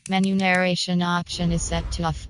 Menu narration option is set to off.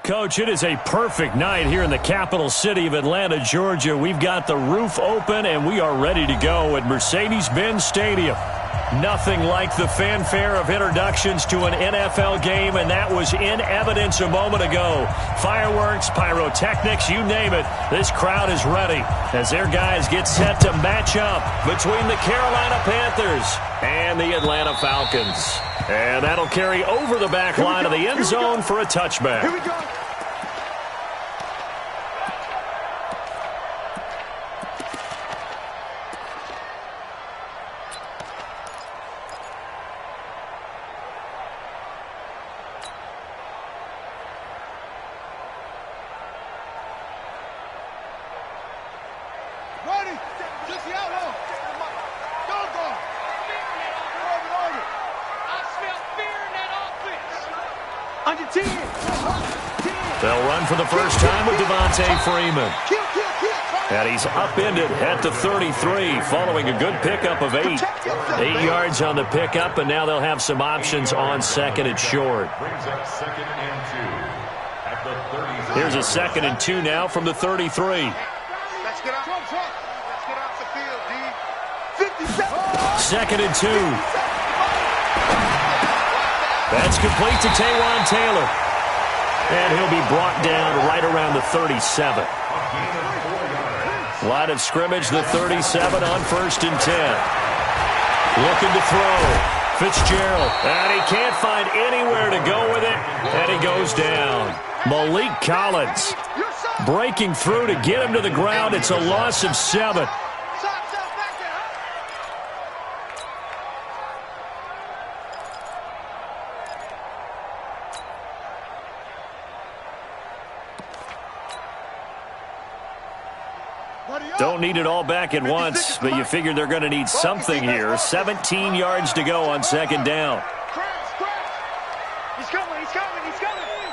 Coach, it is a perfect night here in the capital city of Atlanta, Georgia. We've got the roof open, and we are ready to go at Mercedes-Benz Stadium. Nothing like the fanfare of introductions to an NFL game, and that was in evidence a moment ago. Fireworks, pyrotechnics, you name it. This crowd is ready as their guys get set to match up between the Carolina Panthers and the Atlanta Falcons. And that'll carry over the back line of the end zone for a touchback. Here we go. They'll run for the first time with Devontae Freeman. And he's upended at the 33 following a good pickup of 8. 8 yards on the pickup, and now they'll have some options on second and short. Here's a 2nd and 2 now from the 33. Let's get off the field, D. 2nd and 2. That's complete to Taywan Taylor. And he'll be brought down right around the 37. Line of scrimmage, the 37 on 1st and 10. Looking to throw. Fitzgerald. And he can't find anywhere to go with it. And he goes down. Malik Collins breaking through to get him to the ground. It's a loss of 7. Don't need it all back at once, but you figure they're going to need something here. 17 yards to go on 2nd down. He's coming.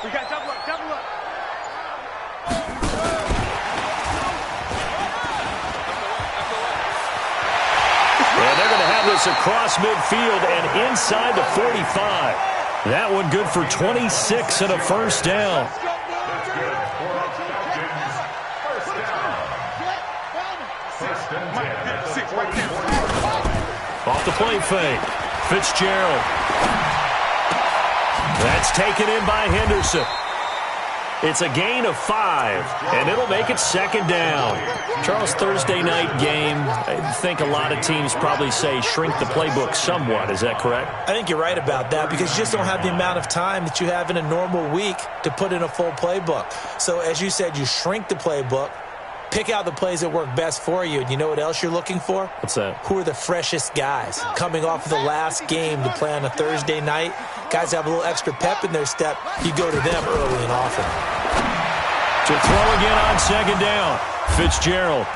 We got double up. And they're going to have this across midfield and inside the 45. That one good for 26 and a 1st down. Off the play fake. Fitzgerald. That's taken in by Henderson. It's a gain of 5, and it'll make it second down. Charles, Thursday night game, I think a lot of teams probably say shrink the playbook somewhat. Is that correct? I think you're right about that because you just don't have the amount of time that you have in a normal week to put in a full playbook. So as you said, you shrink the playbook, pick out the plays that work best for you. And you know what else you're looking for? What's that? Who are the freshest guys coming off of the last game to play on a Thursday night? Guys have a little extra pep in their step. You go to them early and often. To throw again on second down, Fitzgerald.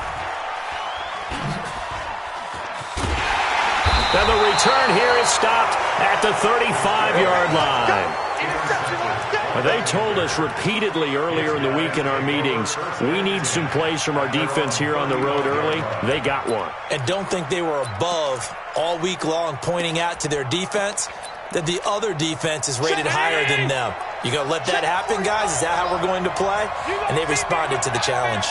And the return here is stopped at the 35-yard line. They told us repeatedly earlier in the week in our meetings, we need some plays from our defense here on the road early. They got one. And don't think they were above all week long pointing out to their defense that the other defense is rated higher than them. You going to let that happen, guys? Is that how we're going to play? And they responded to the challenge.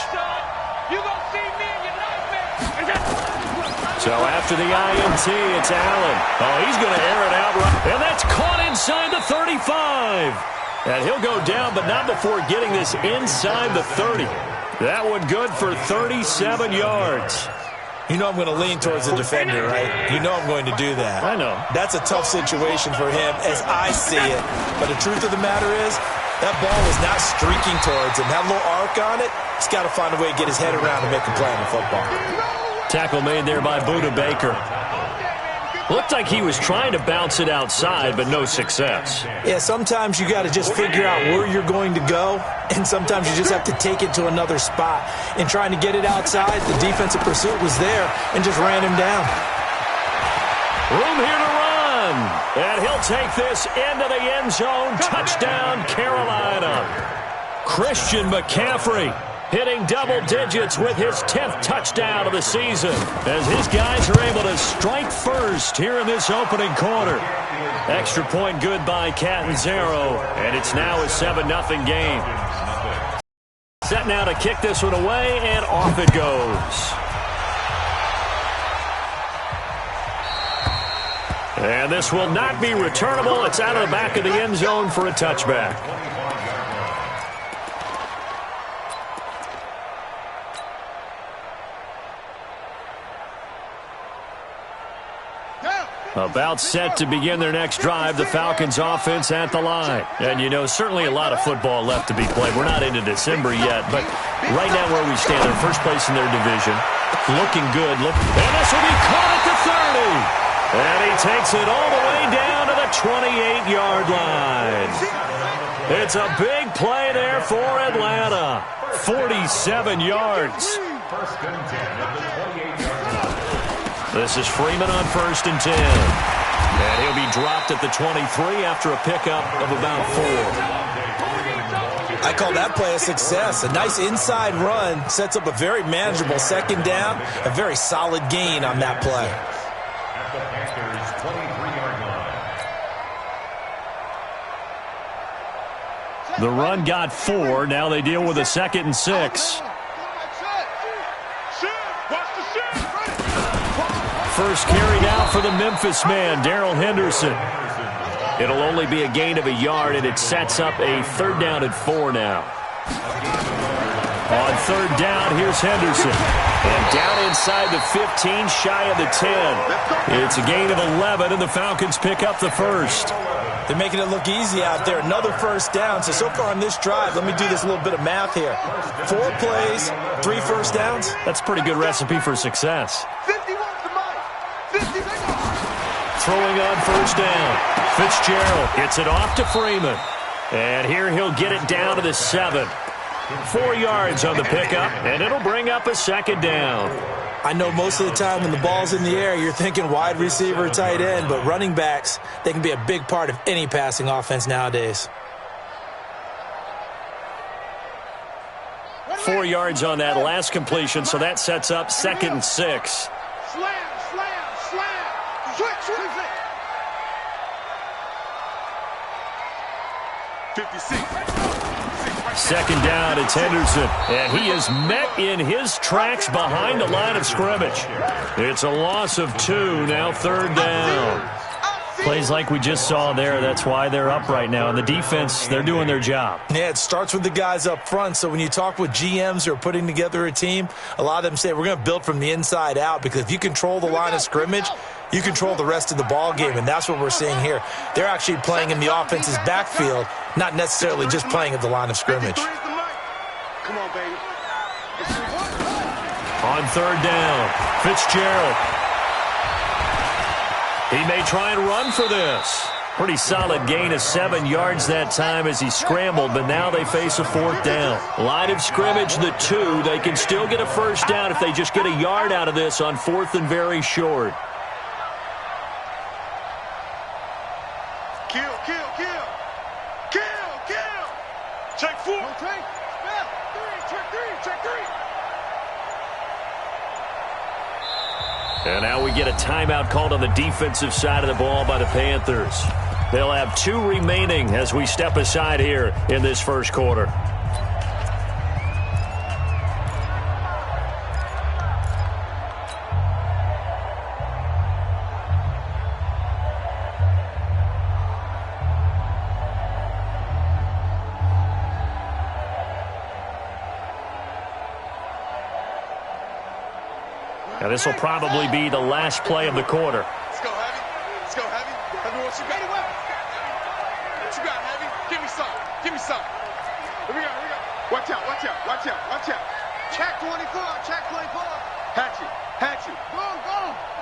So after the INT, it's Allen. Oh, he's going to air it out right. And that's caught inside the 35. And he'll go down, but not before getting this inside the 30. That one good for 37 yards. You know I'm going to lean towards the defender, right? You know I'm going to do that. I know. That's a tough situation for him as I see it. But the truth of the matter is, that ball was not streaking towards him. That little arc on it, he's got to find a way to get his head around and make a play on the football. Tackle made there by Buda Baker. Looked like he was trying to bounce it outside, but no success. Yeah, sometimes you got to just figure out where you're going to go, and sometimes you just have to take it to another spot. In trying to get it outside, the defensive pursuit was there and just ran him down. Room here to run, and he'll take this into the end zone. Touchdown, Carolina. Christian McCaffrey hitting double digits with his 10th touchdown of the season as his guys are able to strike first here in this opening quarter. Extra point good by Catanzaro, and it's now a 7-0 game. Set now to kick this one away, and off it goes. And this will not be returnable. It's out of the back of the end zone for a touchback. About set to begin their next drive, the Falcons offense at the line. And, you know, certainly a lot of football left to be played. We're not into December yet, but right now where we stand, they're first place in their division. Looking good. And this will be caught at the 30. And he takes it all the way down to the 28-yard line. It's a big play there for Atlanta. 47 yards. This is Freeman on 1st and 10. And he'll be dropped at the 23 after a pickup of about 4. I call that play a success. A nice inside run sets up a very manageable second down. A very solid gain on that play. The run got 4. Now they deal with a 2nd and 6. First carry down for the Memphis man, Darrell Henderson. It'll only be a gain of a yard, and it sets up a 3rd down and 4 now. On 3rd down, here's Henderson. And down inside the 15, shy of the 10. It's a gain of 11, and the Falcons pick up the first. They're making it look easy out there. Another 1st down. So far on this drive, let me do this little bit of math here. 4 plays, 3 first downs. That's a pretty good recipe for success. Throwing on 1st down. Fitzgerald gets it off to Freeman. And here he'll get it down to the 7. 4 yards on the pickup, and it'll bring up a 2nd down. I know most of the time when the ball's in the air, you're thinking wide receiver, tight end, but running backs, they can be a big part of any passing offense nowadays. 4 yards on that last completion, so that sets up 2nd and 6. Slam, slam, slam. Switch, switch. 56. 2nd down, it's Henderson. And he is met in his tracks behind the line of scrimmage. It's a loss of 2, now 3rd down. Plays like we just saw there. That's why they're up right now. And the defense, they're doing their job. Yeah, it starts with the guys up front. So when you talk with GMs who are putting together a team, a lot of them say we're going to build from the inside out, because if you control the line of scrimmage, you control the rest of the ball game, and that's what we're seing here. They're actually playing in the offense's backfield, not necessarily just playing at the line of scrimmage. Come on, baby. On third down, Fitzgerald. He may try and run for this. Pretty solid gain of 7 yards that time as he scrambled, but now they face a fourth down. Line of scrimmage, the 2. They can still get a first down if they just get a yard out of this on 4th and very short. Kill. Check 4. Check 3. And now we get a timeout called on the defensive side of the ball by the Panthers. They'll have 2 remaining as we step aside here in this first quarter. Now this will probably be the last play of the quarter. Let's go, Heavy. Heavy, what you got? What you got, Heavy? Give me some. Here we go. Watch out. Check 24. Hatchet. Go.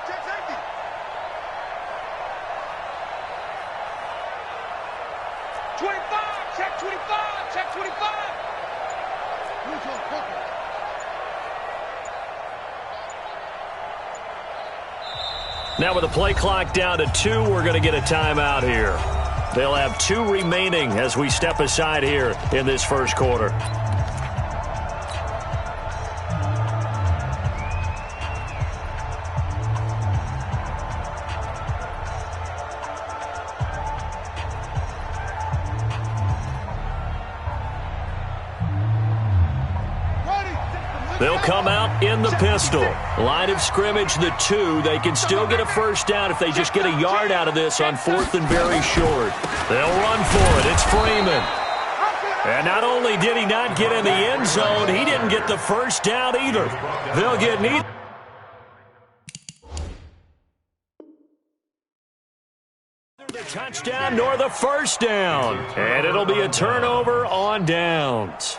Check safety. Check 25. Now with the play clock down to 2, we're going to get a timeout here. They'll have 2 remaining as we step aside here in this first quarter. They'll come out in the pistol. Line of scrimmage, the 2. They can still get a first down if they just get a yard out of this on 4th and very short. They'll run for it. It's Freeman. And not only did he not get in the end zone, he didn't get the first down either. They'll get neither the touchdown nor the first down. And it'll be a turnover on downs.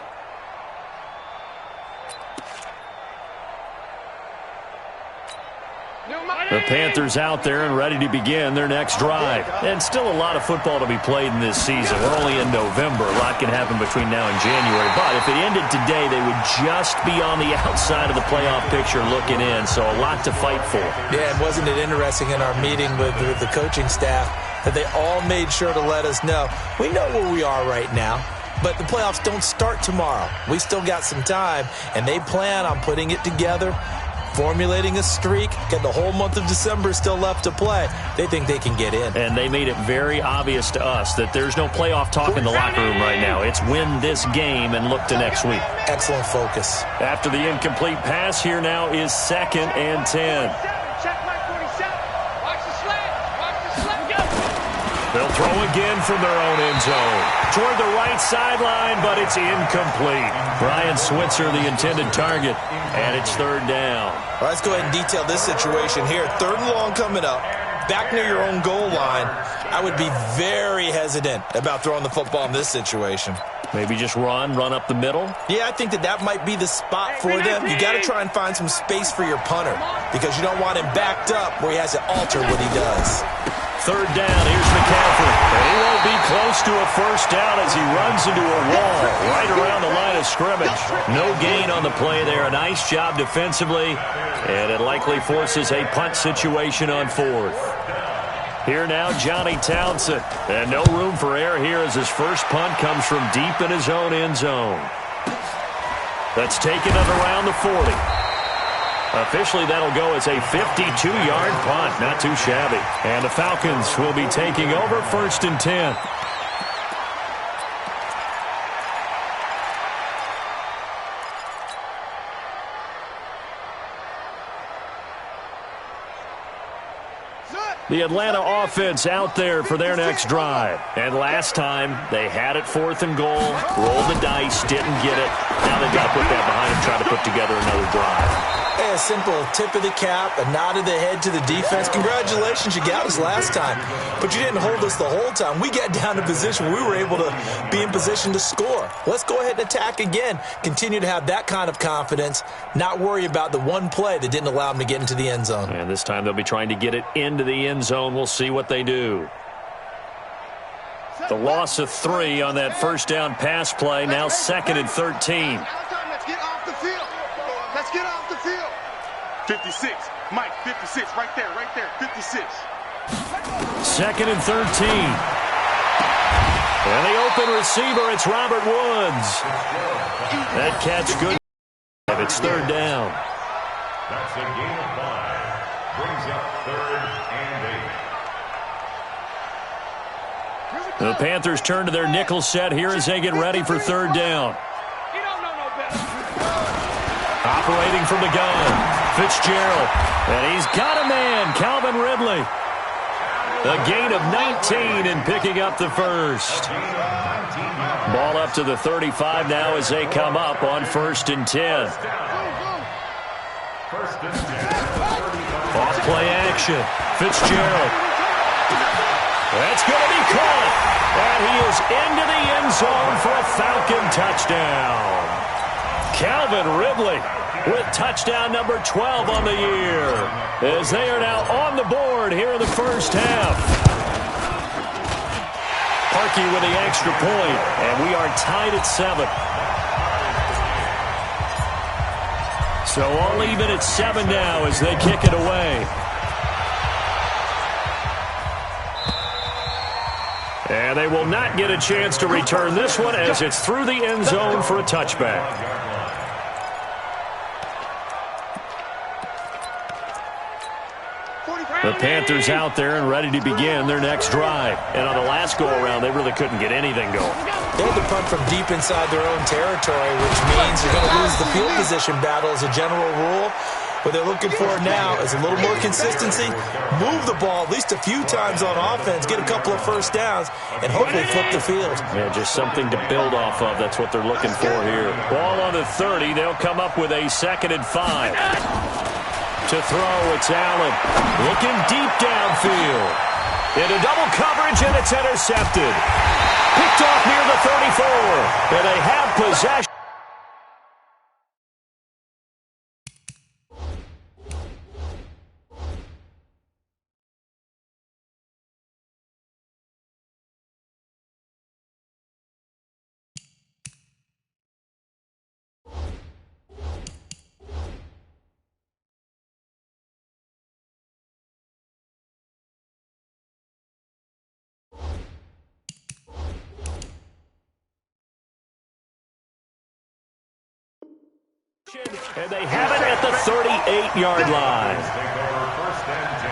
The Panthers out there and ready to begin their next drive. And still a lot of football to be played in this season. We're only in November. A lot can happen between now and January. But if it ended today, they would just be on the outside of the playoff picture looking in. So a lot to fight for. Yeah, and wasn't it interesting in our meeting with the coaching staff that they all made sure to let us know, we know where we are right now, but the playoffs don't start tomorrow. We still got some time, and they plan on putting it together, formulating a streak, got the whole month of December still left to play. They think they can get in. And they made it very obvious to us that there's no playoff talk in the locker room right now. It's win this game and look to next week. Excellent focus. After the incomplete pass, here now is 2nd and 10. They'll throw again from their own end zone. Toward the right sideline, but it's incomplete. Brian Switzer, the intended target, and it's 3rd down. All right, let's go ahead and detail this situation here. 3rd and long coming up. Back near your own goal line. I would be very hesitant about throwing the football in this situation. Maybe just run up the middle? Yeah, I think that might be the spot for them. You got to try and find some space for your punter because you don't want him backed up where he has to alter what he does. 3rd down, here's McCaffrey. And he won't be close to a first down as he runs into a wall right around the line of scrimmage. No gain on the play there. A nice job defensively, and it likely forces a punt situation on 4th. Here now, Johnny Townsend. And no room for error here as his first punt comes from deep in his own end zone. That's taken at around the 40. Officially, that'll go as a 52-yard punt. Not too shabby. And the Falcons will be taking over 1st and 10. Good. The Atlanta offense out there for their next drive. And last time, they had it 4th and goal, rolled the dice, didn't get it. Now they've got to put that behind them, try to put together another drive. Hey, a simple tip of the cap, a nod of the head to the defense. Congratulations, you got us last time. But you didn't hold us the whole time. We got down to position. We were able to be in position to score. Let's go ahead and attack again. Continue to have that kind of confidence, not worry about the one play that didn't allow them to get into the end zone. And this time they'll be trying to get it into the end zone. We'll see what they do. The loss of 3 on that first down pass play. Now 2nd and 13. Let's get off the field. Let's get off the field. 56. Mike, 56. Right there, 56. 2nd and 13. And the open receiver, it's Robert Woods. That catch good. It's 3rd down. That's a gain of 5. Brings up 3rd and 8. The Panthers turn to their nickel set here as they get ready for 3rd down. Operating from the gun, Fitzgerald. And he's got a man, Calvin Ridley. A gain of 19 and picking up the first. Ball up to the 35 now as they come up on 1st and 10. Off play action, Fitzgerald. That's going to be caught. And he is into the end zone for a Falcon touchdown. Calvin Ridley with touchdown number 12 on the year, as they are now on the board here in the first half. Parkey with the extra point, and we are tied at 7. So all even at 7 now as they kick it away. And they will not get a chance to return this one as it's through the end zone for a touchback. The Panthers out there and ready to begin their next drive. And on the last go-around, they really couldn't get anything going. They had to punt from deep inside their own territory, which means you're going to lose the field position battle as a general rule. What they're looking for now is a little more consistency, move the ball at least a few times on offense, get a couple of first downs, and hopefully flip the field. Yeah, just something to build off of. That's what they're looking for here. Ball on the 30. They'll come up with a 2nd and 5. To throw, it's Allen. Looking deep downfield. Into double coverage, and it's intercepted. Picked off near the 34. And they have possession. And they have it at the 38-yard line. Take over 1st and 10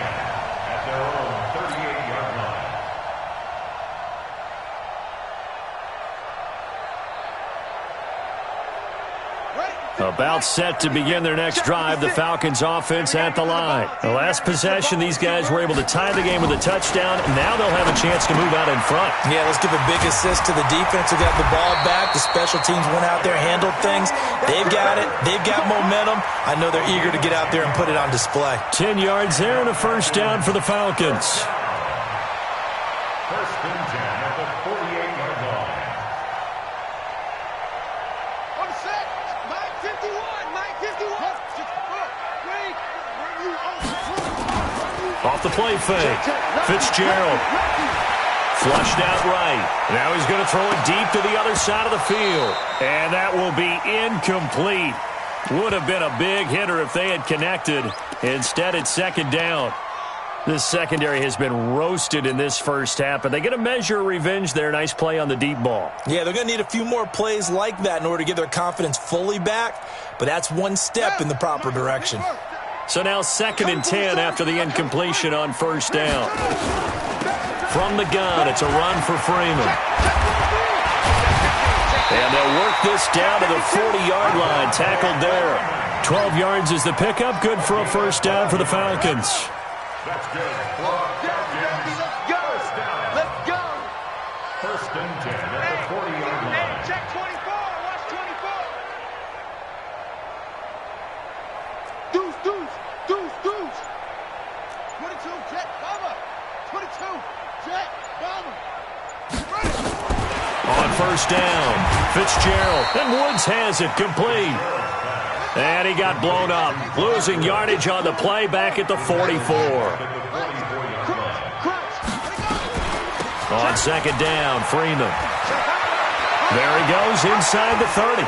at their own 38-yard line. About set to begin their next drive, the Falcons offense at the line. The last possession, these guys were able to tie the game with a touchdown. Now they'll have a chance to move out in front. Yeah, let's give a big assist to the defense who got the ball back. The special teams went out there, handled things. They've got it. They've got momentum. I know they're eager to get out there and put it on display. 10 yards there and a first down for the Falcons. 1st and 10 at the 48-yard line. Off the play fake. Fitzgerald. Flushed out right. Now he's going to throw it deep to the other side of the field. And that will be incomplete. Would have been a big hitter if they had connected. Instead, it's 2nd down. This secondary has been roasted in this first half, but they get a measure of revenge there. Nice play on the deep ball. Yeah, they're going to need a few more plays like that in order to get their confidence fully back, but that's one step in the proper direction. So now 2nd and 10 after the incompletion on first down. From the gun, it's a run for Freeman. And they'll work this down to the 40-yard line, tackled there. 12 yards is the pickup, good for a first down for the Falcons. That's good. zone. Fitzgerald, and Woods has it complete. And he got blown up, losing yardage on the play back at the 44. On second down, Freeman. There he goes inside the 30.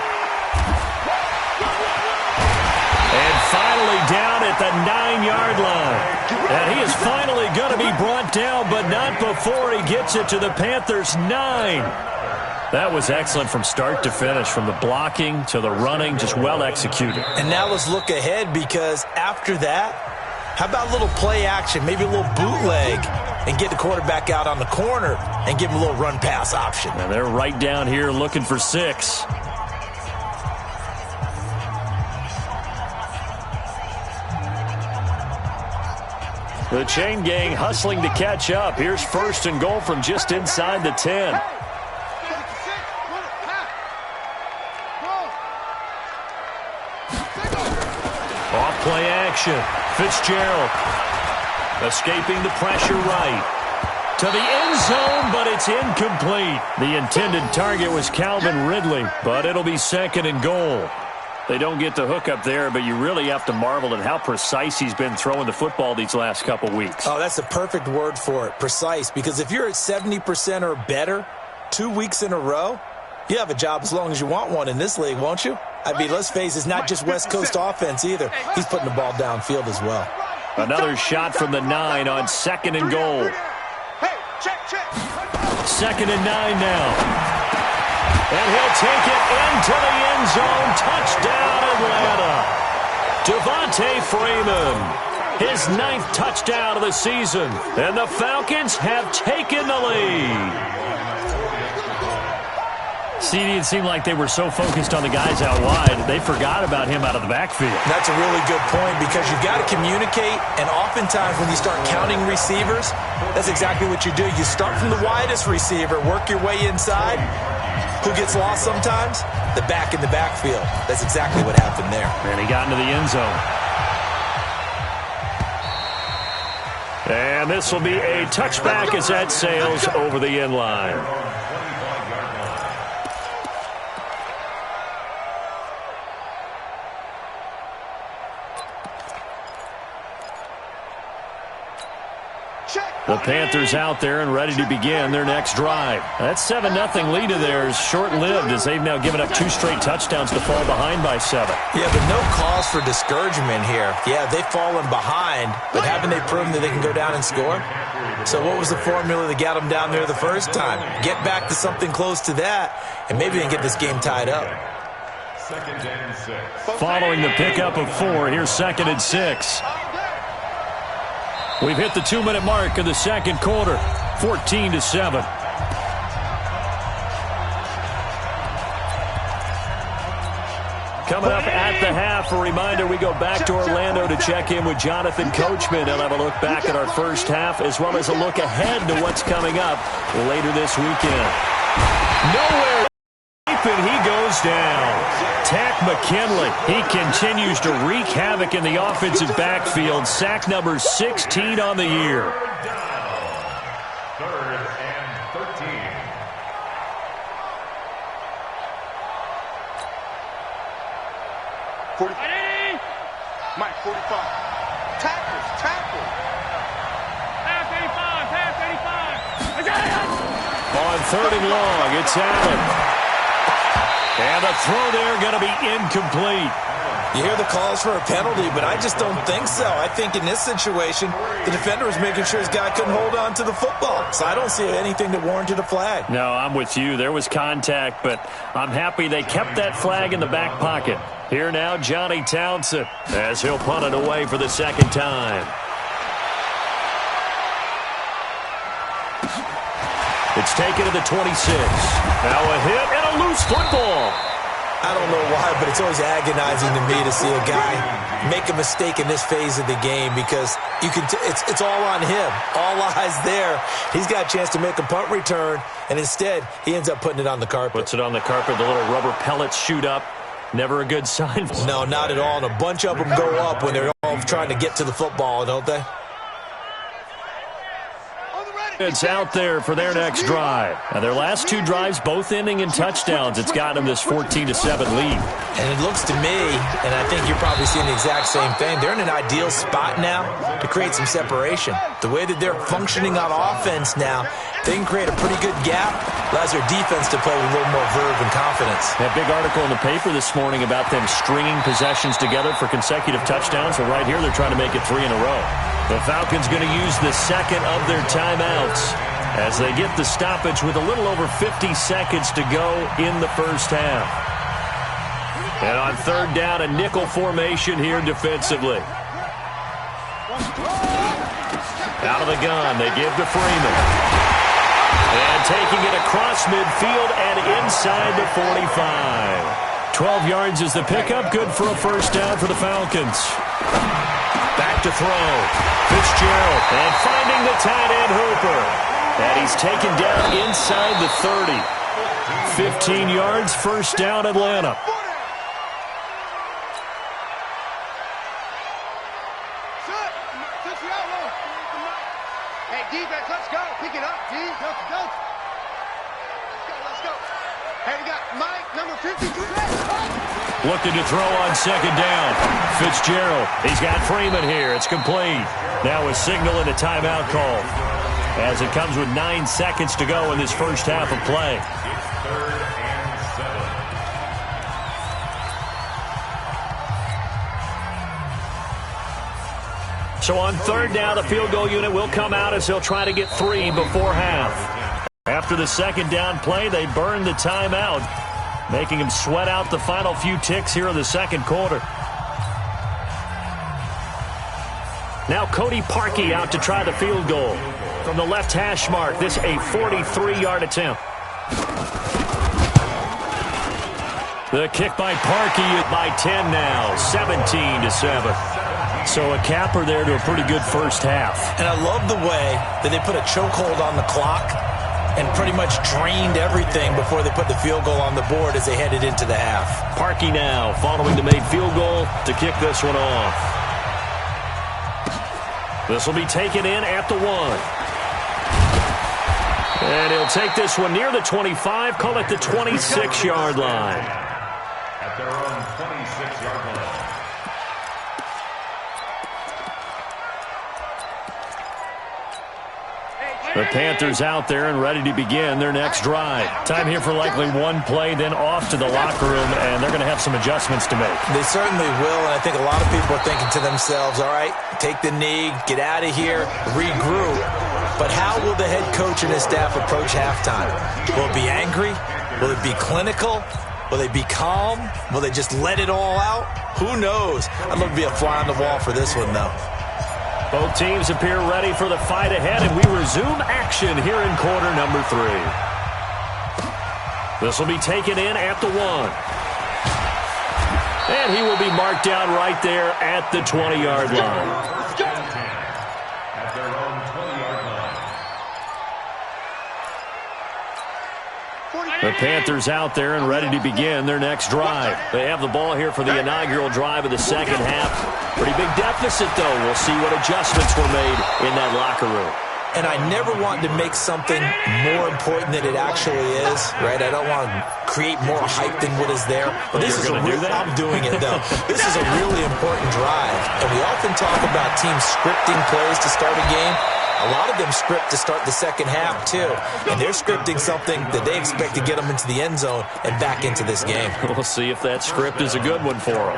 And finally down at the 9-yard line. And he is finally going to be brought down, but not before he gets it to the Panthers' 9. That was excellent from start to finish, from the blocking to the running, just well executed. And now let's look ahead, because after that, how about a little play action, maybe a little bootleg, and get the quarterback out on the corner and give him a little run-pass option. And they're right down here looking for 6. The chain gang hustling to catch up. Here's first and goal from just inside the 10. Off play action. Fitzgerald escaping the pressure right to the end zone, but it's incomplete. The intended target was Calvin Ridley, but it'll be second and goal. They don't get the hook up there, but you really have to marvel at how precise he's been throwing the football these last couple weeks. Oh, that's the perfect word for it, precise, because if you're at 70% or better 2 weeks in a row, you have a job as long as you want one in this league, won't you? I mean, let's face it, it's not just West Coast offense either. He's putting the ball downfield as well. Another shot from the 9 on second and goal. Second and 9 now. And he'll take it into the end zone. Touchdown, Atlanta. Devontae Freeman, his 9th touchdown of the season. And the Falcons have taken the lead. CD, it seemed like they were so focused on the guys out wide, they forgot about him out of the backfield. That's a really good point, because you've got to communicate, and oftentimes when you start counting receivers, that's exactly what you do. You start from the widest receiver, work your way inside. Who gets lost sometimes? The back in the backfield. That's exactly what happened there. And he got into the end zone. And this will be a touchback as that sails over the end line. The Panthers out there and ready to begin their next drive. That 7-0 lead of theirs short-lived, as they've now given up 2 straight touchdowns to fall behind by 7. Yeah, but no cause for discouragement here. Yeah, they've fallen behind, but haven't they proven that they can go down and score? So what was the formula that got them down there the first time? Get back to something close to that, and maybe they can get this game tied up. Second and 6. Following the pickup of 4, here's second and 6. We've hit the 2-minute mark of the second quarter, 14-7. Coming up at the half, a reminder, we go back to Orlando to check in with Jonathan Coachman. He'll have a look back at our first half, as well as a look ahead to what's coming up later this weekend. Nowhere, and he goes down. Tack McKinley, he continues to wreak havoc in the offensive backfield. Sack number 16 on the year. Third and 13. Mike, 45. Tackle. Pass 85, pass 85. I got it. On third and long, it's Allen. And the throw there going to be incomplete. You hear the calls for a penalty, but I just don't think so. I think in this situation, the defender was making sure his guy couldn't hold on to the football. So I don't see anything that warranted a flag. No, I'm with you. There was contact, but I'm happy they kept that flag in the back pocket. Here now, Johnny Townsend, as he'll punt it away for the second time. It's taken to the 26. Now a hit and a loose football. I don't know why, but it's always agonizing to me to see a guy make a mistake in this phase of the game, because you can it's all on him. All eyes there. He's got a chance to make a punt return, and instead he ends up putting it on the carpet. Puts it on the carpet. The little rubber pellets shoot up. Never a good sign. No, not at all. And a bunch of them go up when they're all trying to get to the football, don't they? On the ready. It's out there for their next drive. Now, their last two drives both ending in touchdowns. It's got them this 14-7 lead. And it looks to me, and I think you're probably seeing the exact same thing, they're in an ideal spot now to create some separation. The way that they're functioning on offense now, they can create a pretty good gap. Allows their defense to play with a little more verve and confidence. That big article in the paper this morning about them stringing possessions together for consecutive touchdowns. Well, right here, they're trying to make it 3 in a row. The Falcons going to use the second of their timeouts as they get the stoppage with a little over 50 seconds to go in the first half. And on third down, a nickel formation here defensively. Out of the gun, they give to Freeman. And taking it across midfield and inside the 45. 12 yards is the pickup, good for a first down for the Falcons. Back to throw. Fitzgerald, and finding the tight end Hooper. And he's taken down inside the 30. 15 yards, first down Atlanta. Hey, defense, let's go. Pick it up, D. Let's go. Let's go. Hey, we got Mike, number 52. Looking to throw on second down. Fitzgerald, he's got Freeman here. It's complete. Now a signal and a timeout call as it comes with 9 seconds to go in this first half of play. Third and 7. So on third down, the field goal unit will come out as they'll try to get 3 before half. After the second down play, they burn the timeout, making them sweat out the final few ticks here in the second quarter. Now Cody Parkey out to try the field goal. From the left hash mark, this a 43-yard attempt. The kick by Parkey is by 10 now, 17-7. So a capper there to a pretty good first half. And I love the way that they put a chokehold on the clock and pretty much drained everything before they put the field goal on the board as they headed into the half. Parkey now following the made field goal to kick this one off. This will be taken in at the 1. And he'll take this one near the 25, call it the 26-yard line. At their own 26-yard line. The Panthers out there and ready to begin their next drive. Time here for likely one play, then off to the locker room, and they're going to have some adjustments to make. They certainly will, and I think a lot of people are thinking to themselves, all right, take the knee, get out of here, regroup. But how will the head coach and his staff approach halftime? Will it be angry? Will it be clinical? Will they be calm? Will they just let it all out? Who knows? I'd love to be a fly on the wall for this one, though. Both teams appear ready for the fight ahead, and we resume action here in quarter number 3. This will be taken in at the 1. And he will be marked down right there at the 20-yard line. At their own 20-yard line. The Panthers out there and ready to begin their next drive. They have the ball here for the inaugural drive of the second half. Pretty big deficit, though. We'll see what adjustments were made in that locker room. And I never want to make something more important than it actually is, right? I don't want to create more hype than what is there. But this is a real, I'm doing it, though. This is a really important drive. And we often talk about teams scripting plays to start a game. A lot of them script to start the second half, too. And they're scripting something that they expect to get them into the end zone and back into this game. We'll see if that script is a good one for them.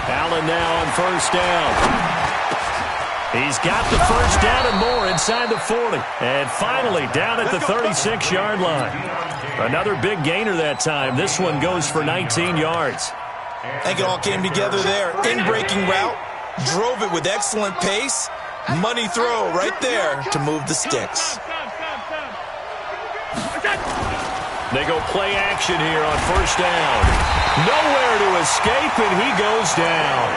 Allen now on first down. He's got the first down and more inside the 40. And finally down at the 36-yard line. Another big gainer that time. This one goes for 19 yards. I think it all came together there. In-breaking route, drove it with excellent pace. Money throw right there to move the sticks. They go play action here on first down. Nowhere to escape, and he goes down.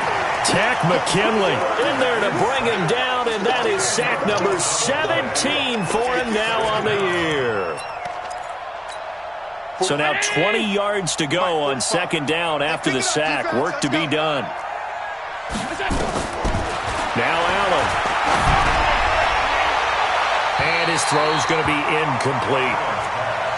Tack McKinley in there to bring him down, and that is sack number 17 for him now on the year. So now 20 yards to go on second down after the sack. Work to be done. Now Allen. And his throw's going to be incomplete.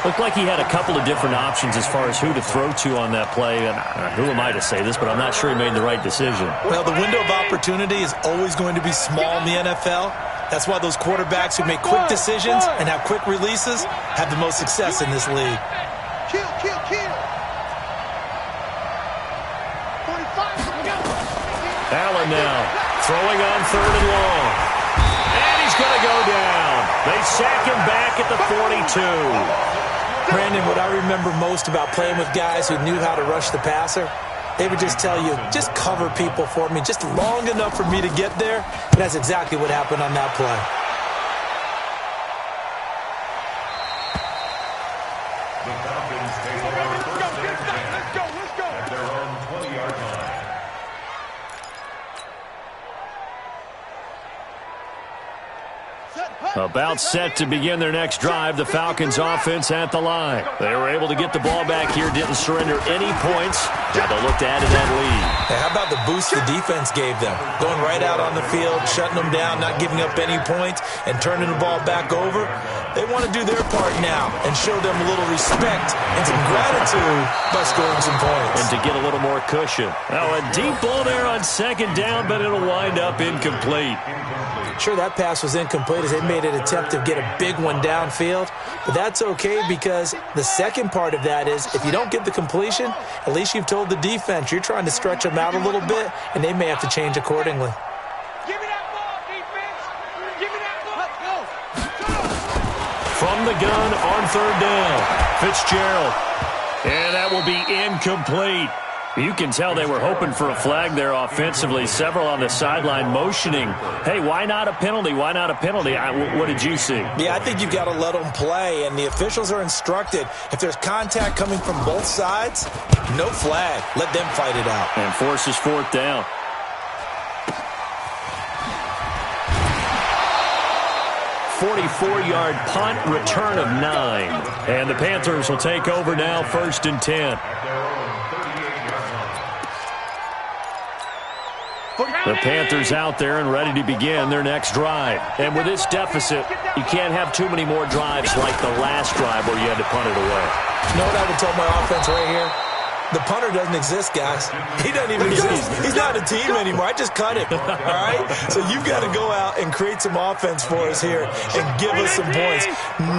Looked like he had a couple of different options as far as who to throw to on that play. And who am I to say this, but I'm not sure he made the right decision. Well, the window of opportunity is always going to be small in the NFL. That's why those quarterbacks who make quick decisions and have quick releases have the most success in this league. Kill. 45. Allen now throwing on third and long. And he's going to go down. They sack him back at the 42. Brandon, what I remember most about playing with guys who knew how to rush the passer, they would just tell you, just cover people for me, just long enough for me to get there. And that's exactly what happened on that play. The Falcons take over first and 10 at their own 20-yard line. About set to begin their next drive, the Falcons offense at the line. They were able to get the ball back here, didn't surrender any points. Now they'll look to add to that lead. Hey, how about the boost the defense gave them? Going right out on the field, shutting them down, not giving up any points, and turning the ball back over. They want to do their part now and show them a little respect and some gratitude by scoring some points. And to get a little more cushion. Now a deep ball there on second down, but it'll wind up incomplete. Sure, that pass was incomplete as they made an attempt to get a big one downfield, but that's okay because the second part of that is if you don't get the completion, at least you've told the defense you're trying to stretch them out a little bit, and they may have to change accordingly. Give me that ball, defense. Give me that ball. From the gun on third down, Fitzgerald. And that will be incomplete. You can tell they were hoping for a flag there offensively. Several on the sideline motioning, hey, why not a penalty? Why not a penalty? What did you see? Yeah, I think you've got to let them play, and the officials are instructed. If there's contact coming from both sides, no flag. Let them fight it out. And forces fourth down. .44-yard punt, return of 9. And the Panthers will take over now, 1st and 10. The Panthers out there and ready to begin their next drive. And with this deficit, you can't have too many more drives like the last drive where you had to punt it away. You know what I would tell my offense right here? The punter doesn't exist, guys. He doesn't even exist. He's not a team anymore. I just cut him, all right? So you've got to go out and create some offense for us here and give us some points.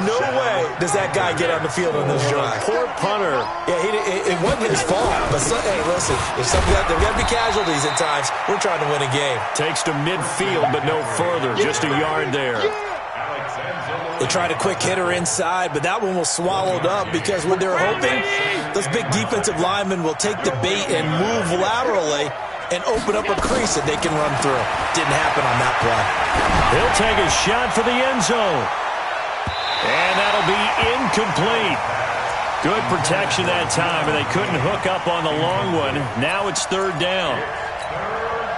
No way does that guy get on the field on this drive. Poor punter. Yeah, it wasn't his fault. But, hey, listen, if there got to be casualties at times, we're trying to win a game. Takes to midfield, but no further. Just a yard there. They tried a quick hitter inside, but that one was swallowed up because what they're hoping, those big defensive linemen will take the bait and move laterally and open up a crease that they can run through. Didn't happen on that play. He'll take a shot for the end zone. And that'll be incomplete. Good protection that time, and they couldn't hook up on the long one. Now it's third down.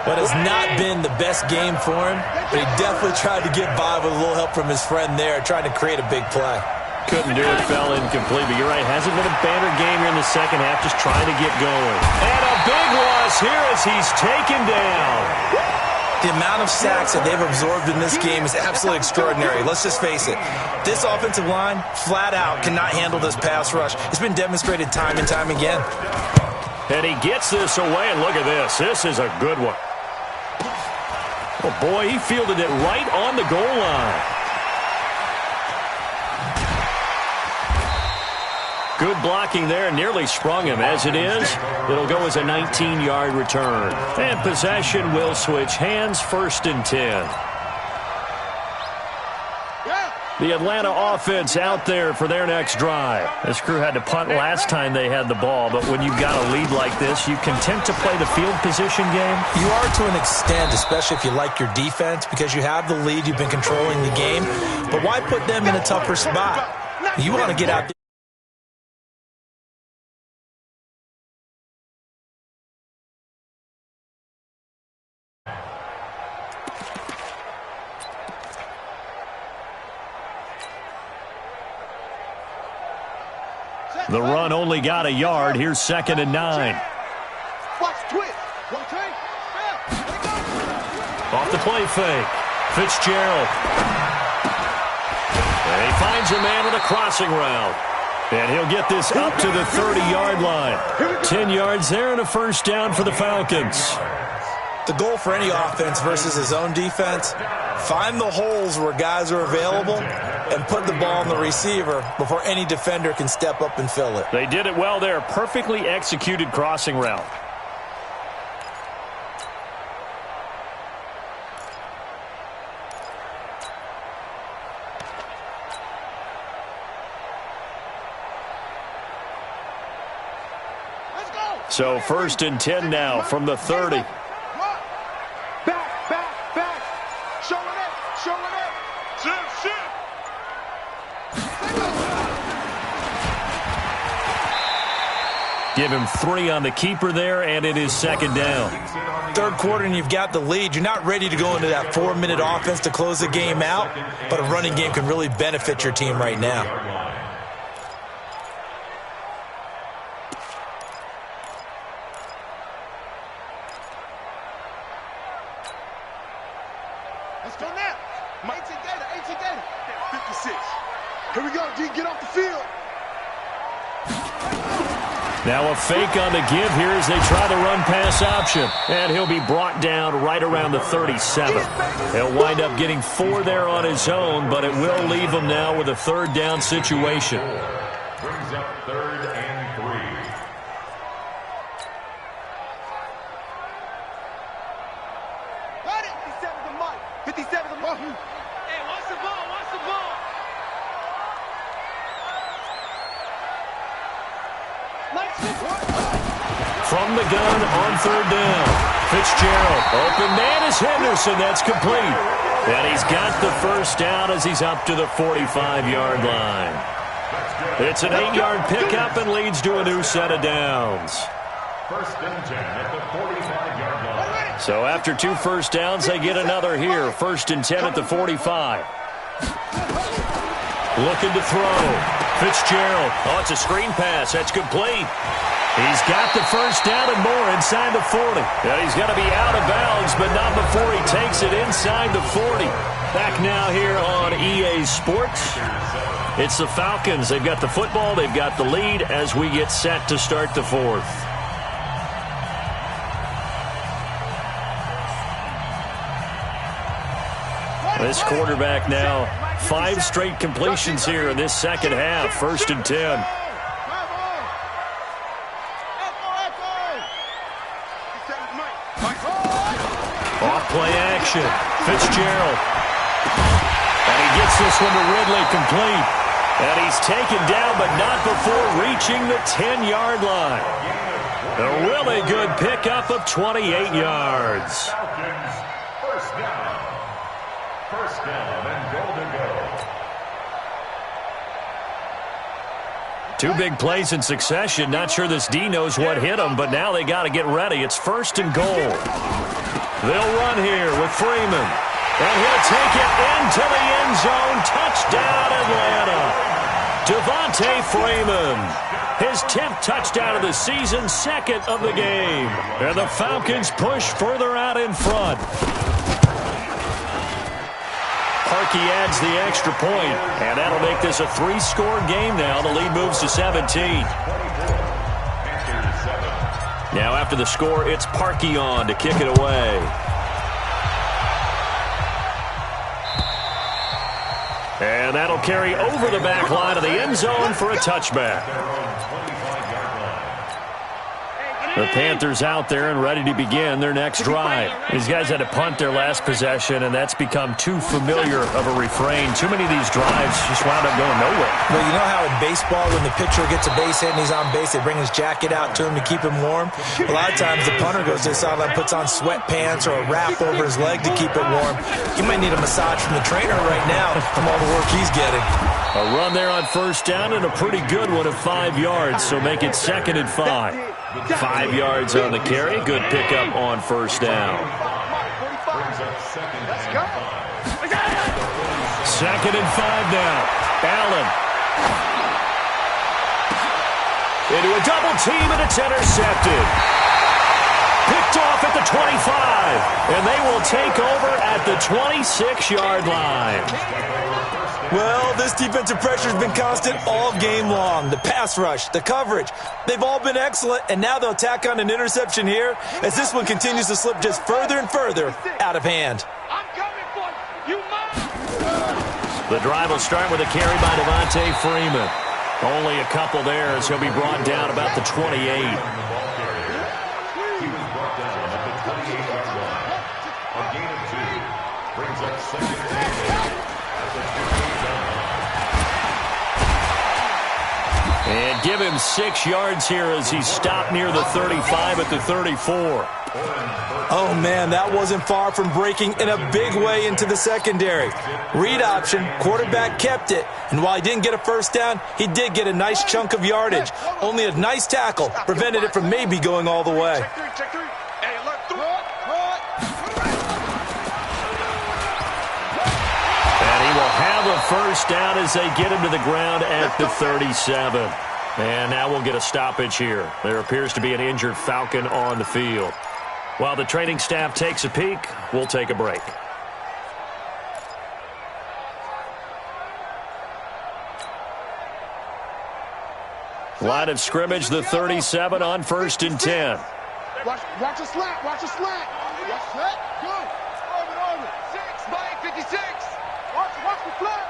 But it's not been the best game for him, but he definitely tried to get by with a little help from his friend there, trying to create a big play. Couldn't do it, fell incomplete, but you're right, hasn't been a banner game here in the second half, just trying to get going. And a big loss here as he's taken down. The amount of sacks that they've absorbed in this game is absolutely extraordinary. Let's just face it. This offensive line, flat out, cannot handle this pass rush. It's been demonstrated time and time again. And he gets this away, and look at this. This is a good one. Oh, boy, he fielded it right on the goal line. Good blocking there, nearly sprung him. As it is, it'll go as a 19-yard return. And possession will switch hands, 1st and 10. The Atlanta offense out there for their next drive. This crew had to punt last time they had the ball, but when you've got a lead like this, you content to play the field position game? You are to an extent, especially if you like your defense, because you have the lead, you've been controlling the game. But why put them in a tougher spot? You want to get out there. The run only got a yard. Here's 2nd and 9. Watch twist. Watch twist. Off the play fake. Fitzgerald. And he finds a man with a crossing route. And he'll get this up to the 30-yard line. 10 yards there and a first down for the Falcons. The goal for any offense versus his own defense, find the holes where guys are available and put the ball on the receiver before any defender can step up and fill it. They did it well there. Perfectly executed crossing route. So 1st and 10 now from the 30. Back. Show it up. Shit. Give him 3 on the keeper there, and it is 2nd down. 3rd quarter and you've got the lead. You're not ready to go into that 4-minute offense to close the game out, but a running game can really benefit your team right now. Let's go now. 18 data. 56. Here we go, D. Get off the field. Now a fake on the give here as they try the run-pass option. And he'll be brought down right around the 37. He'll wind up getting 4 there on his own, but it will leave him now with a 3rd down situation. Brings up 3rd and 3. Got it. 57 to Mike. 57 to Mike. Hey, watch the ball. From the gun on 3rd down. Fitzgerald. Open man is Henderson. That's complete. And he's got the first down as he's up to the 45-yard line. It's an 8-yard pickup and leads to a new set of downs. 1st and 10 at the 45-yard line. So after 2 first downs, they get another here. 1st and 10 at the 45. Looking to throw. Fitzgerald. Oh, it's a screen pass. That's complete. He's got the first down and more inside the 40. Yeah, he's got to be out of bounds, but not before he takes it inside the 40. Back now here on EA Sports. It's the Falcons. They've got the football. They've got the lead as we get set to start the 4th. This quarterback now, 5 straight completions here in this second half. 1st and 10. Off-play action. Fitzgerald. And he gets this one to Ridley complete. And he's taken down, but not before reaching the 10-yard line. A really good pickup of 28 yards. Falcons, first down. First down and goal to go. 2 big plays in succession. Not sure this D knows what hit him, but now they got to get ready. It's 1st and goal. They'll run here with Freeman. And he'll take it into the end zone. Touchdown, Atlanta. Devontae Freeman. His 10th touchdown of the season, 2nd of the game. And the Falcons push further out in front. Parkey adds the extra point, and that'll make this a 3-score game now. The lead moves to 17. Now after the score, it's Parkey on to kick it away. And that'll carry over the back line of the end zone for a touchback. The Panthers out there and ready to begin their next drive. These guys had to punt their last possession, and that's become too familiar of a refrain. Too many of these drives just wound up going nowhere. Well, you know how in baseball, when the pitcher gets a base hit and he's on base, they bring his jacket out to him to keep him warm? A lot of times the punter goes to the sideline, puts on sweatpants or a wrap over his leg to keep it warm. He might need a massage from the trainer right now from all the work he's getting. A run there on 1st down and a pretty good one of 5 yards, so make it 2nd and 5. 5 yards on the carry. Good pickup on 1st down. 2nd and 5 now. Allen. into a double team, and it's intercepted. Picked off at the 25, and they will take over at the 26-yard line. Well, this defensive pressure has been constant all game long. The pass rush, the coverage, they've all been excellent, and now they'll tack on an interception here as this one continues to slip just further and further out of hand. I'm coming for you. You mine. The drive will start with a carry by Devontae Freeman. Only a couple there as he'll be brought down about the 28. He was brought down at the 28-yard line. A gain of 2 brings up second and 8 at the 28-yard line. And give him 6 yards here as he stopped near the 35 at the 34. Oh, man, that wasn't far from breaking in a big way into the secondary. Read option, quarterback kept it, and while he didn't get a first down, he did get a nice chunk of yardage. Only a nice tackle prevented it from maybe going all the way. Check three. Hey, look, And he will have a first down as they get him to the ground at the 37. And now we'll get a stoppage here. There appears to be an injured Falcon on the field. While the training staff takes a peek, we'll take a break. Line of scrimmage, the 37 on 1st and 10. watch a slant, watch a slant. Watch slant, good. Over. 6 by 56. Watch the flat.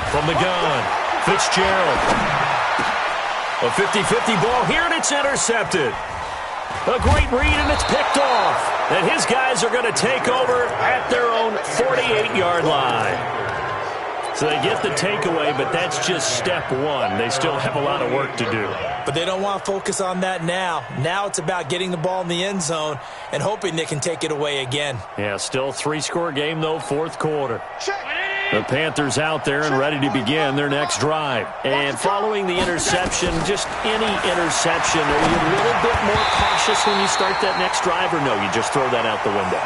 From the gun, Fitzgerald. A 50-50 ball here, and it's intercepted. A great read, and it's picked off. And his guys are going to take over at their own 48-yard line. So they get the takeaway, but that's just step one. They still have a lot of work to do. But they don't want to focus on that now. Now it's about getting the ball in the end zone and hoping they can take it away again. Yeah, still 3-score game, though, 4th quarter. The Panthers out there and ready to begin their next drive. And following the interception, just any interception, are you a little bit more cautious when you start that next drive, or no, you just throw that out the window?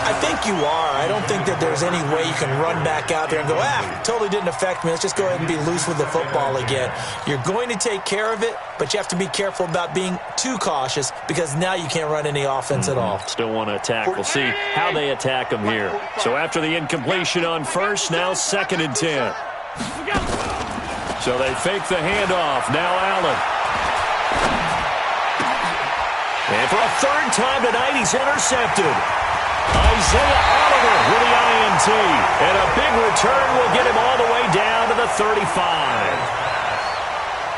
I think you are. I don't think that there's any way you can run back out there and go, totally didn't affect me. Let's just go ahead and be loose with the football again. You're going to take care of it, but you have to be careful about being too cautious because now you can't run any offense at all. Still want to attack. We'll see how they attack them here. So after the incompletion on first, now 2nd and 10. So they fake the handoff. Now Allen. And for a 3rd time tonight, he's intercepted. Isaiah Oliver with the INT. And a big return will get him all the way down to the 35.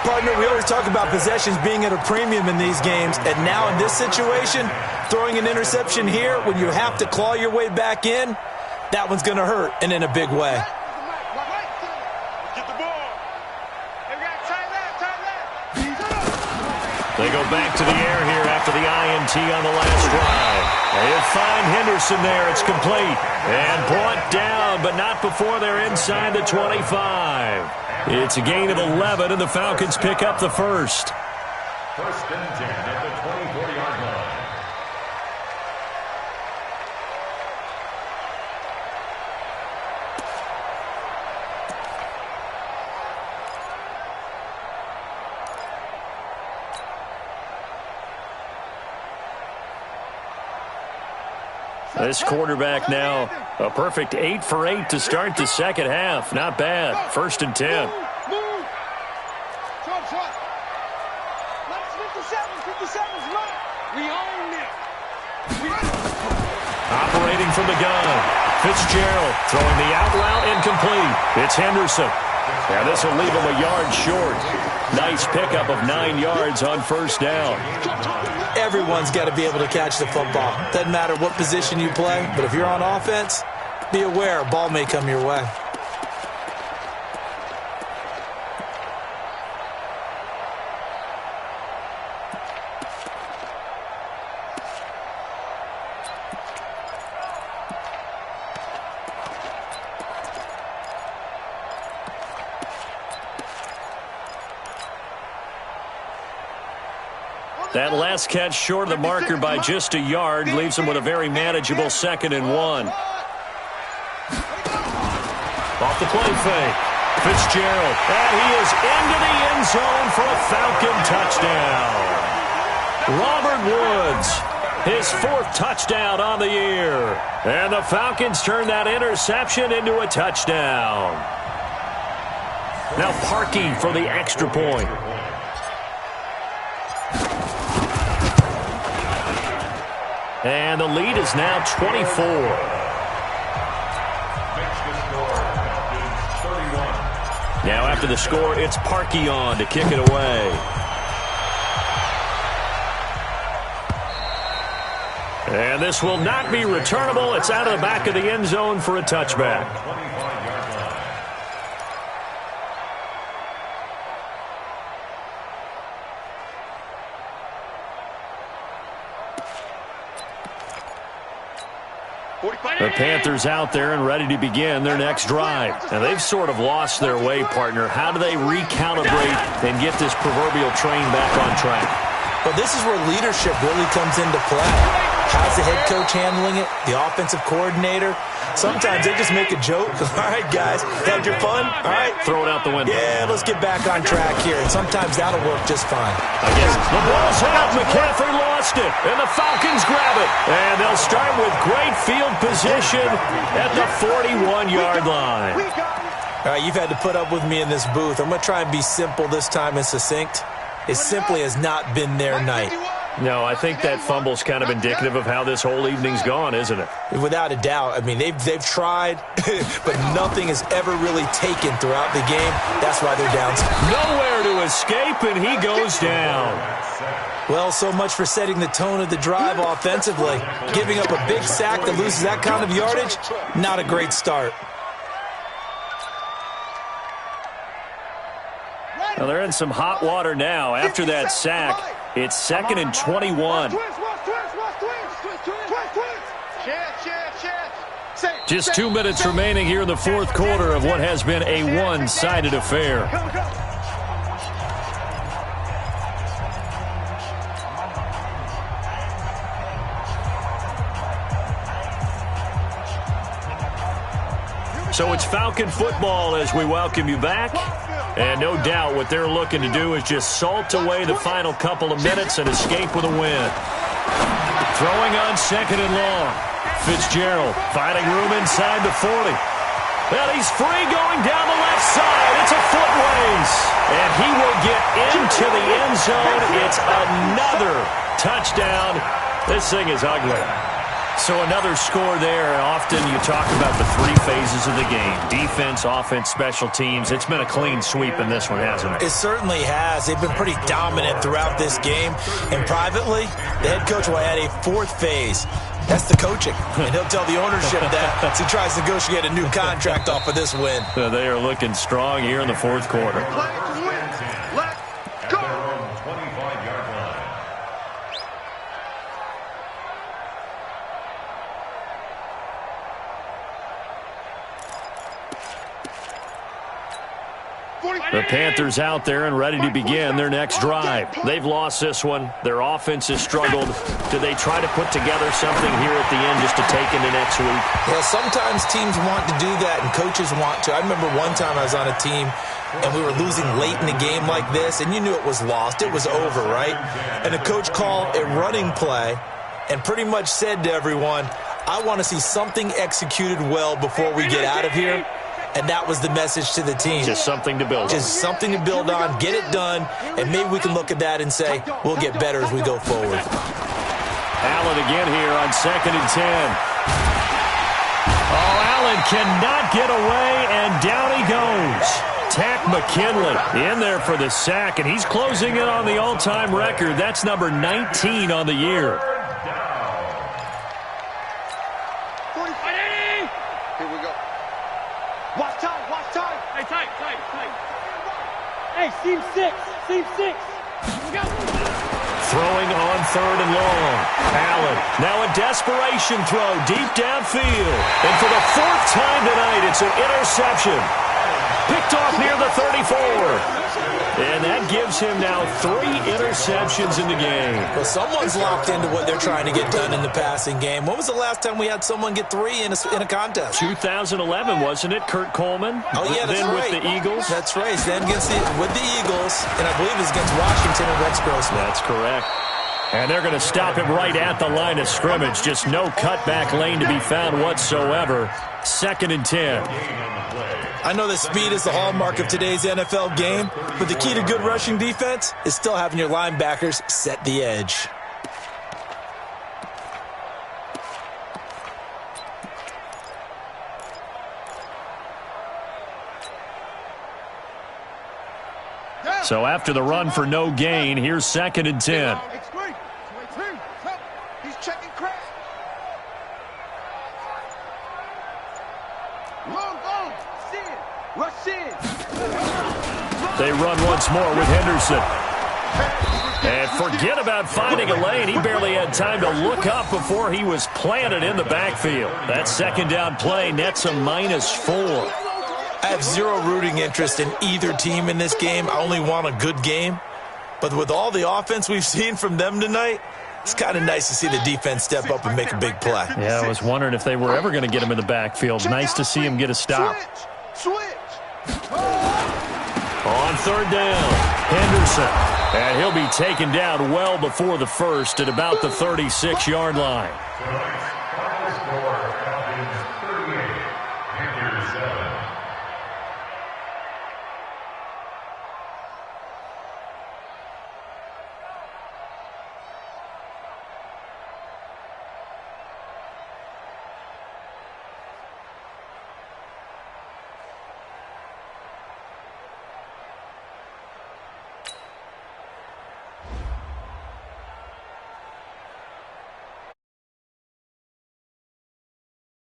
Partner, we always talk about possessions being at a premium in these games, and now in this situation, throwing an interception here when you have to claw your way back in, that one's going to hurt, and in a big way. Get the ball. They go back to the air here after the INT on the last drive. They'll find Henderson there. It's complete. And brought down, but not before they're inside the 25. It's a gain of 11, and the Falcons pick up the first. 1st and 10 at the 24-yard line. This quarterback now a perfect 8 for 8 to start the second half. Not bad. 1st and 10. We own it. Operating from the gun. Fitzgerald throwing the out route incomplete. It's Henderson. Now this will leave him a yard short. Nice pickup of 9 yards on 1st down. Everyone's got to be able to catch the football. Doesn't matter what position you play, but if you're on offense, be aware a ball may come your way. That last catch short of the marker by just a yard leaves him with a very manageable 2nd and 1. Off the play fake. Fitzgerald, and he is into the end zone for a Falcon touchdown. Robert Woods, his 4th touchdown on the year. And the Falcons turn that interception into a touchdown. Now Parkey for the extra point. And the lead is now 24. Now after the score, it's Parkey on to kick it away. And this will not be returnable. It's out of the back of the end zone for a touchback. The Panthers out there and ready to begin their next drive. And they've sort of lost their way, partner. How do they recalibrate and get this proverbial train back on track? Well, this is where leadership really comes into play. How's the head coach handling it? The offensive coordinator? Sometimes they just make a joke. All right, guys, had your fun? All right. Throw it out the window. Yeah, let's get back on track here. And sometimes that'll work just fine. I guess the ball's out. McCaffrey lost it. And the Falcons grab it. And they'll start with great field position at the 41-yard line. All right, you've had to put up with me in this booth. I'm going to try and be simple this time and succinct. It simply has not been their night. No, I think that fumble's kind of indicative of how this whole evening's gone, isn't it? Without a doubt. I mean, they've tried, but nothing has ever really taken throughout the game. That's why they're down. Nowhere to escape, and he goes down. Well, so much for setting the tone of the drive offensively. Giving up a big sack that loses that kind of yardage, not a great start. Well, they're in some hot water now. After that sack, it's 2nd and 21. Just 2 minutes remaining here in the 4th quarter of what has been a one-sided affair. So it's Falcon football as we welcome you back. And no doubt what they're looking to do is just salt away the final couple of minutes and escape with a win. Throwing on 2nd and long. Fitzgerald finding room inside the 40. Well, he's free going down the left side. It's a foot race. And he will get into the end zone. It's another touchdown. This thing is ugly. So another score there. Often you talk about the 3 phases of the game. Defense, offense, special teams. It's been a clean sweep in this one, hasn't it? It certainly has. They've been pretty dominant throughout this game. And privately, the head coach will add a 4th phase. That's the coaching. And he'll tell the ownership that as he tries to negotiate a new contract off of this win. So they are looking strong here in the 4th quarter. The Panthers out there and ready to begin their next drive. They've lost this one. Their offense has struggled. Do they try to put together something here at the end just to take into next week? Yeah, sometimes teams want to do that and coaches want to. I remember one time I was on a team and we were losing late in the game like this, and you knew it was lost. It was over, right? And the coach called a running play and pretty much said to everyone, I want to see something executed well before we get out of here. And that was the message to the team. Just something to build on. Just something to build on, get it done, and maybe we can look at that and say, we'll get better as we go forward. Allen again here on 2nd and 10. Oh, Allen cannot get away, and down he goes. Tack McKinley in there for the sack, and he's closing in on the all-time record. That's number 19 on the year. Hey, seam 6. Throwing on 3rd and long. Allen, now a desperation throw deep downfield. And for the 4th time tonight, it's an interception. Picked off near the 34. And that gives him now 3 interceptions in the game. Well, someone's locked into what they're trying to get done in the passing game. When was the last time we had someone get 3 in a contest? 2011, wasn't it? Kurt Coleman? Oh, yeah, that's then right. with the Eagles? That's right. Then with the Eagles, and I believe it was against Washington and Rex Grossman. That's correct. And they're going to stop him right at the line of scrimmage. Just no cutback lane to be found whatsoever. 2nd and 10. I know that speed is the hallmark of today's NFL game, but the key to good rushing defense is still having your linebackers set the edge. So after the run for no gain, here's 2nd and 10. He's checking crack. Long. Rush in. They run once more with Henderson. And forget about finding a lane. He barely had time to look up before he was planted in the backfield. That 2nd down play nets a -4. I have zero rooting interest in either team in this game. I only want a good game. But with all the offense we've seen from them tonight, it's kind of nice to see the defense step up and make a big play. Yeah, I was wondering if they were ever going to get him in the backfield. Nice to see him get a stop. Switch. On 3rd down, Henderson. And he'll be taken down well before the first at about the 36-yard line. Tonight's final score,